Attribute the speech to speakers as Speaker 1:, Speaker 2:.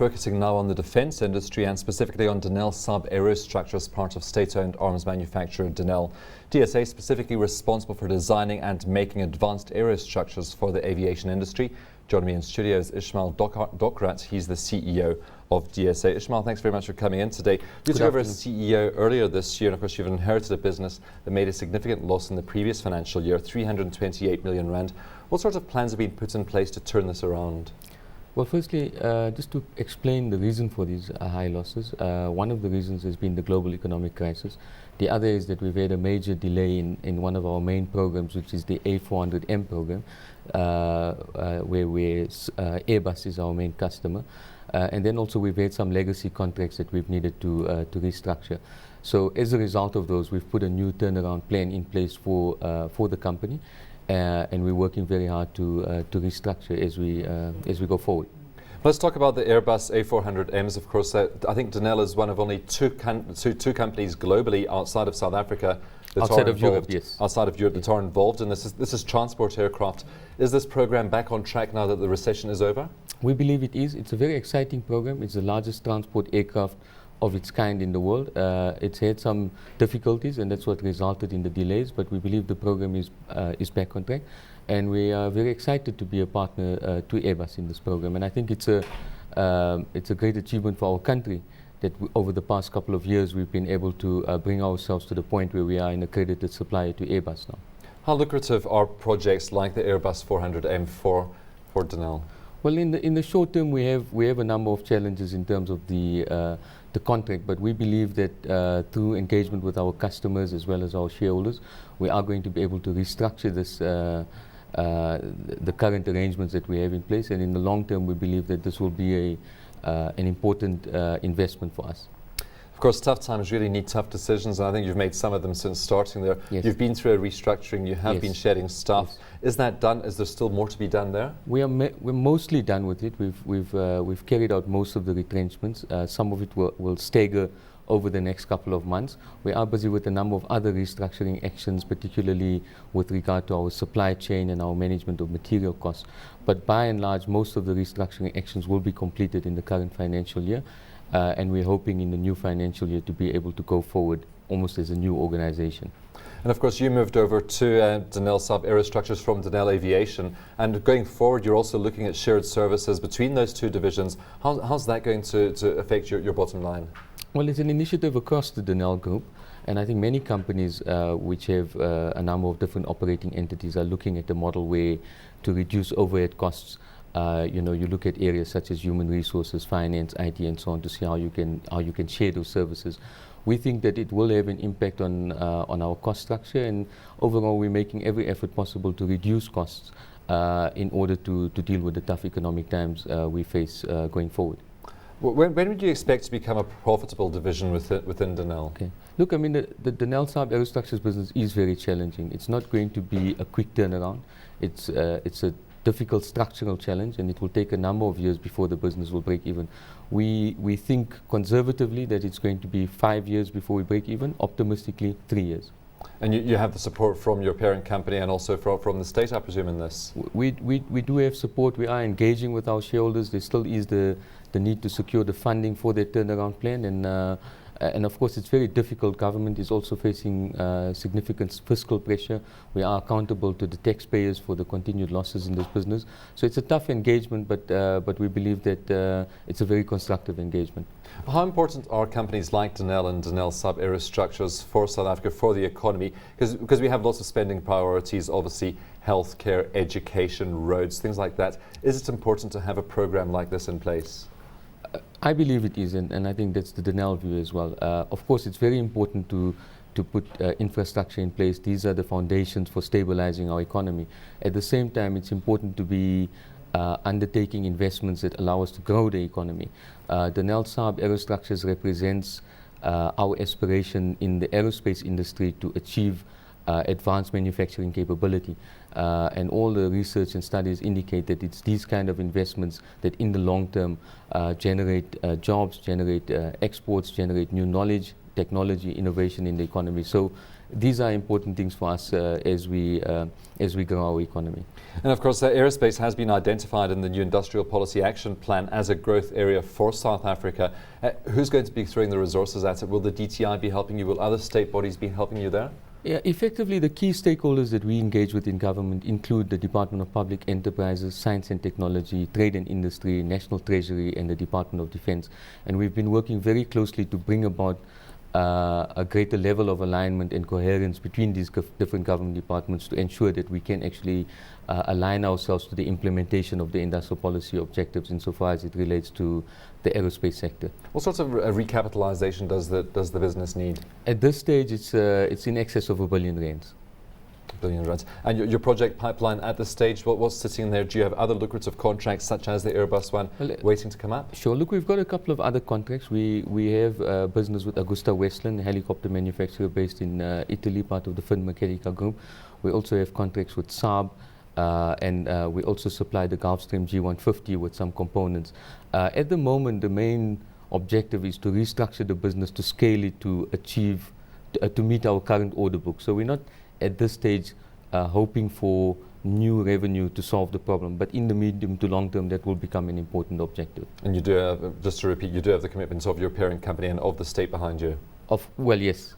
Speaker 1: focusing now on the defence industry and specifically on Denel Saab Aerostructures, part of state-owned arms manufacturer Denel. DSA specifically responsible for designing and making advanced aerostructures for the aviation industry. Joining me in studio is Ismail Dockrrat. He's the CEO of DSA. Ismail, thanks very much for coming in today. You took over as CEO earlier this year, and of course you've inherited a business that made a significant loss in the previous financial year, 328 million rand. What sorts of plans have been put in place to turn this around?
Speaker 2: Well, firstly, just to explain the reason for these high losses, one of the reasons has been the global economic crisis. The other is that we've had a major delay in one of our main programs, which is the A400M program, where Airbus is our main customer. And then also we've had some legacy contracts that we've needed to restructure. So as a result of those, we've put a new turnaround plan in place for the company. And we're working very hard to restructure as we go forward.
Speaker 1: Let's talk about the Airbus A400Ms. Of course, I think Denel is one of only two companies globally outside of South Africa that
Speaker 2: outside of Europe, yes.
Speaker 1: Outside of Europe, that are involved in this. This is transport aircraft. Is this program back on track now that the recession is over?
Speaker 2: We believe it is. It's a very exciting program. It's the largest transport aircraft of its kind in the world. It's had some difficulties, and that's what resulted in the delays, but we believe the program is back on track, and we are very excited to be a partner to Airbus in this program. And I think it's a great achievement for our country that over the past couple of years we've been able to bring ourselves to the point where we are an accredited supplier to Airbus now.
Speaker 1: How lucrative are projects like the Airbus 400M for Denel?
Speaker 2: Well, in the short term, we have a number of challenges in terms of the contract, but we believe that through engagement with our customers as well as our shareholders, we are going to be able to restructure this, the current arrangements that we have in place, and in the long term, we believe that this will be an important investment for us.
Speaker 1: Of course, tough times really need tough decisions, and I think you've made some of them since starting there. Yes. You've been through a restructuring, you have been shedding staff. Yes. Is that done? Is there still more to be done there?
Speaker 2: We're mostly done with it. We've carried out most of the retrenchments. Some of it will stagger over the next couple of months. We are busy with a number of other restructuring actions, particularly with regard to our supply chain and our management of material costs. But by and large, most of the restructuring actions will be completed in the current financial year. And we're hoping in the new financial year to be able to go forward almost as a new organization.
Speaker 1: And of course you moved over to Denel Saab Aerostructures from Denel Aviation, and going forward you're also looking at shared services between those two divisions. How's that going to affect your bottom line?
Speaker 2: Well, it's an initiative across the Denel Group, and I think many companies which have a number of different operating entities are looking at the model where to reduce overhead costs. You look at areas such as human resources, finance, IT, and so on to see how you can share those services. We think that it will have an impact on our cost structure, and overall we're making every effort possible to reduce costs in order to deal with the tough economic times we face going forward.
Speaker 1: When would you expect to become a profitable division within Denel?
Speaker 2: Okay. Look, I mean, the Denel Saab Aerostructures business is very challenging. It's not going to be a quick turnaround. It's a difficult structural challenge, and it will take a number of years before the business will break even. We think conservatively that it's going to be 5 years before we break even, optimistically 3 years.
Speaker 1: And you have the support from your parent company and also from the state, I presume, in this?
Speaker 2: We do have support. We are engaging with our shareholders. There still is the need to secure the funding for their turnaround plan, and of course it's very difficult. Government is also facing significant fiscal pressure. We are accountable to the taxpayers for the continued losses in this business. So it's a tough engagement, but we believe that it's a very constructive engagement.
Speaker 1: How important are companies like Denel and Denel Saab Aerostructures for South Africa, for the economy? Because we have lots of spending priorities, obviously healthcare, education, roads, things like that. Is it important to have a program like this in place?
Speaker 2: I believe it is, and I think that's the Denel view as well. Of course, it's very important to put infrastructure in place. These are the foundations for stabilizing our economy. At the same time, it's important to be undertaking investments that allow us to grow the economy. Denel Saab Aerostructures represents our aspiration in the aerospace industry to achieve advanced manufacturing capability. And all the research and studies indicate that it's these kind of investments that in the long term generate jobs, generate exports, generate new knowledge, technology, innovation in the economy. So these are important things for us as we grow our economy.
Speaker 1: And of course, aerospace has been identified in the new Industrial Policy Action Plan as a growth area for South Africa. Who's going to be throwing the resources at it? Will the DTI be helping you? Will other state bodies be helping you there?
Speaker 2: Yeah, effectively, the key stakeholders that we engage with in government include the Department of Public Enterprises, Science and Technology, Trade and Industry, National Treasury, and the Department of Defense. And we've been working very closely to bring about a greater level of alignment and coherence between these different government departments to ensure that we can actually align ourselves to the implementation of the industrial policy objectives insofar as it relates to the aerospace sector.
Speaker 1: What sorts of recapitalization does the business need?
Speaker 2: At this stage, it's in excess of R1 billion.
Speaker 1: Billion rands. And your project pipeline at this stage, what's sitting in there? Do you have other lucrative contracts such as the Airbus one waiting to come up?
Speaker 2: Sure. Look, we've got a couple of other contracts. We have business with Augusta Westland, a helicopter manufacturer based in Italy, part of the Finmeccanica group. We also have contracts with Saab, and we also supply the Gulfstream G150 with some components. At the moment, the main objective is to restructure the business to scale it to achieve, to meet our current order book. So we're not at this stage hoping for new revenue to solve the problem, but in the medium to long term that will become an important objective.
Speaker 1: And you do have, just to repeat, you do have the commitments of your parent company and of the state behind you?
Speaker 2: Well, yes.